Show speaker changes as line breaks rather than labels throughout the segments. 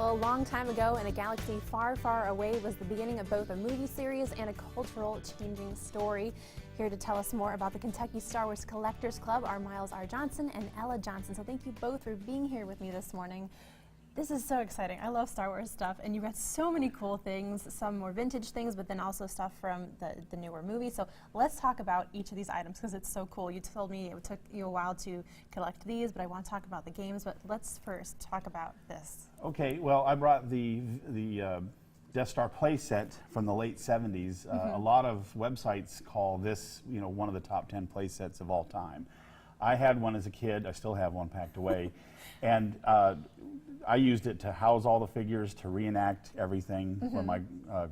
Well, a long time ago in a galaxy far, far away was the beginning of both a movie series and a cultural changing story. Here to tell us more about the Kentucky Star Wars Collectors Club are Miles R. Johnson and Ella Johnson. So thank you both for being here with me this morning. This is so exciting. I love Star Wars stuff, and you've got so many cool things, some more vintage things, but then also stuff from the newer movies. So let's talk about each of these items because it's so cool. You told me it took you a while to collect these, but I want to talk about the games. But let's first talk about this.
Okay, well, I brought the Death Star playset from the late 70s. A lot of websites call this, one of the top 10 playsets of all time. I had one as a kid. I still have one packed away. And I used it to house all the figures, to reenact everything. When my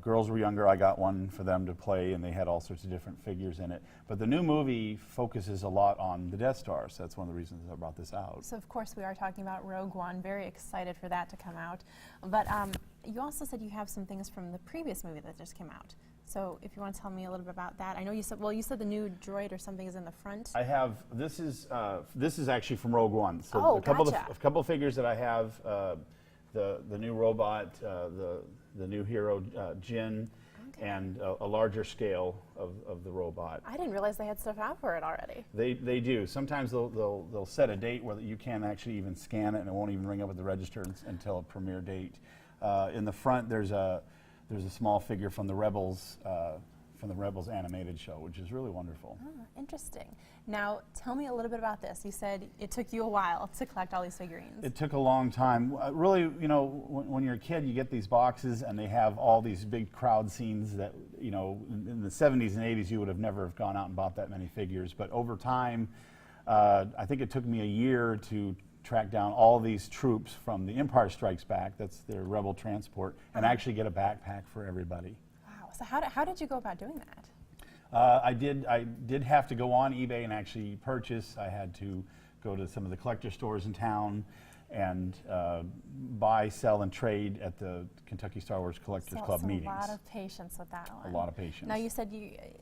girls were younger, I got one for them to play, and they had all sorts of different figures in it. But the new movie focuses a lot on the Death Star, so that's one of the reasons I brought this out.
So, of course, we are talking about Rogue One. Very excited for that to come out. But you also said you have some things from the previous movie that just came out. So if you want to tell me a little bit about that. I know you said, well, you said the new droid or something is in the front.
I have, this is actually from Rogue One. So
oh,
a couple
gotcha.
of couple of figures that I have, the new robot, the new hero Jin,
okay.
and a larger scale of the robot.
I didn't realize they had stuff out for it already.
They do. Sometimes they'll set a date where you can't actually even scan it, and it won't even ring up at the register until a premiere date. In the front, there's a small figure from the Rebels animated show, which is really wonderful.
Oh, interesting. Now, tell me a little bit about this. You said it took you a while to collect all these figurines.
It took a long time. Really, when you're a kid, you get these boxes, and they have all these big crowd scenes that, in the 70s and 80s, you would have never have gone out and bought that many figures. But over time, I think it took me a year to track down all these troops from The Empire Strikes Back, that's their Rebel transport, and actually get a backpack for everybody.
Wow. So how did you go about doing that?
I did have to go on eBay and actually purchase. I had to go to some of the collector stores in town and buy, sell, and trade at the Kentucky Star Wars Collectors Club meetings.
A lot of patience with that one.
A lot of patience.
Now, you said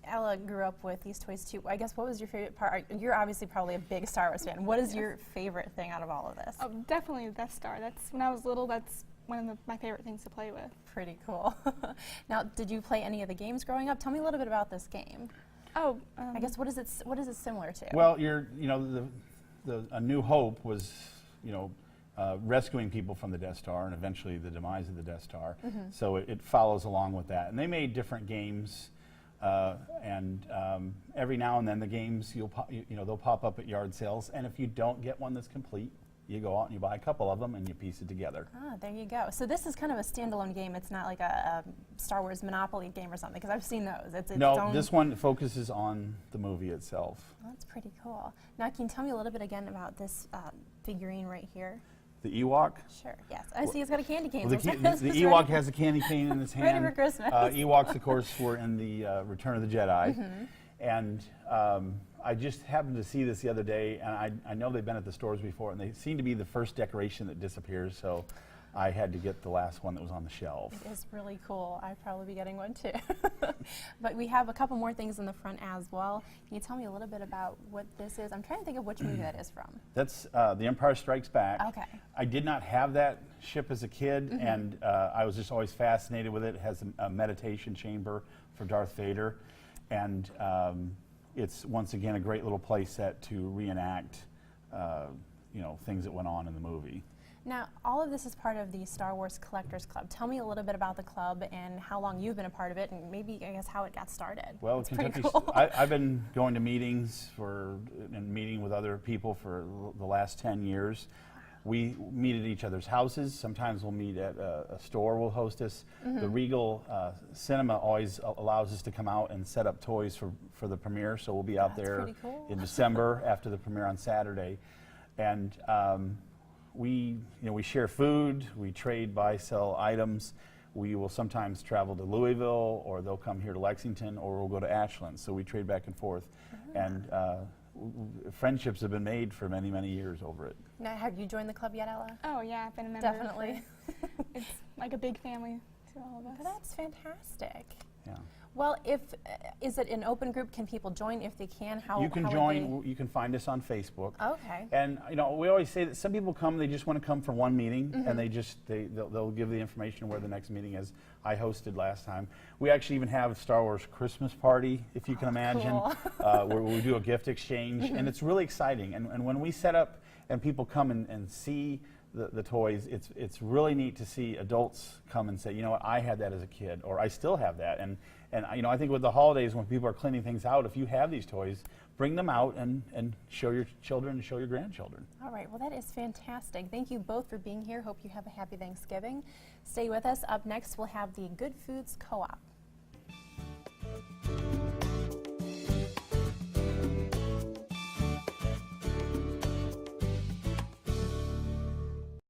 Ella grew up with these toys too. I guess, what was your favorite part? You're obviously probably a big Star Wars fan. What is your favorite thing out of all of this?
Oh, definitely the Death Star. That's, when I was little, that's one of my favorite things to play with.
Pretty cool. Now, did you play any of the games growing up? Tell me a little bit about this game.
Oh,
I guess, what is it similar to?
Well, A New Hope was, rescuing people from the Death Star and eventually the demise of the Death Star. So it follows along with that. And they made different games, and every now and then the games they'll pop up at yard sales. And if you don't get one that's complete, you go out and you buy a couple of them and you piece it together.
Ah, there you go. So this is kind of a standalone game. It's not like a Star Wars Monopoly game or something, because I've seen those. It's
no, this one focuses on the movie itself.
Well, that's pretty cool. Now, can you tell me a little bit again about this figurine right here?
The Ewok?
Sure, yes. I see it's got a candy cane.
Well, the Ewok has a candy cane in his hand.
Ready for Christmas.
Ewoks, of course, were in the Return of the Jedi. And I just happened to see this the other day, and I know they've been at the stores before, and they seem to be the first decoration that disappears, so I had to get the last one that was on the shelf.
It is really cool. I'd probably be getting one too. But we have a couple more things in the front as well. Can you tell me a little bit about what this is? I'm trying to think of which movie that is from.
That's The Empire Strikes Back.
Okay.
I did not have that ship as a kid, and I was just always fascinated with it. It has a meditation chamber for Darth Vader, and it's once again a great little play set to reenact things that went on in the movie.
Now, all of this is part of the Star Wars Collectors Club. Tell me a little bit about the club and how long you've been a part of it, and maybe, I guess, how it got started.
Well,
it's pretty cool.
I've been going to meetings and meeting with other people for the last 10 years. We meet at each other's houses. Sometimes we'll meet at a store will host us. The Regal Cinema always allows us to come out and set up toys for the premiere, so we'll be out there in December after the premiere on Saturday. And we share food, we trade, buy, sell items. We will sometimes travel to Louisville, or they'll come here to Lexington, or we'll go to Ashland. So we trade back and forth. And friendships have been made for many, many years over it.
Now, have you joined the club yet, Ella?
Oh yeah, I've been a member.
Definitely.
It's like a big family to all of us.
But that's fantastic.
Yeah.
Well, is it an open group? Can people join if they can? How
You can
how would
join. You can find us on Facebook.
Okay.
And we always say that some people come, they just want to come for one meeting, and they'll give the information where the next meeting is. I hosted last time. We actually even have a Star Wars Christmas party, if you can imagine,
cool.
where we do a gift exchange, and it's really exciting. And when we set up and people come and see the toys, it's really neat to see adults come and say, you know what, I had that as a kid, or I still have that. And I think with the holidays, when people are cleaning things out, if you have these toys, bring them out and show your children and show your grandchildren.
All right, well, that is fantastic. Thank you both for being here. Hope you have a happy Thanksgiving. Stay with us. Up next, we'll have the Good Foods Co-op.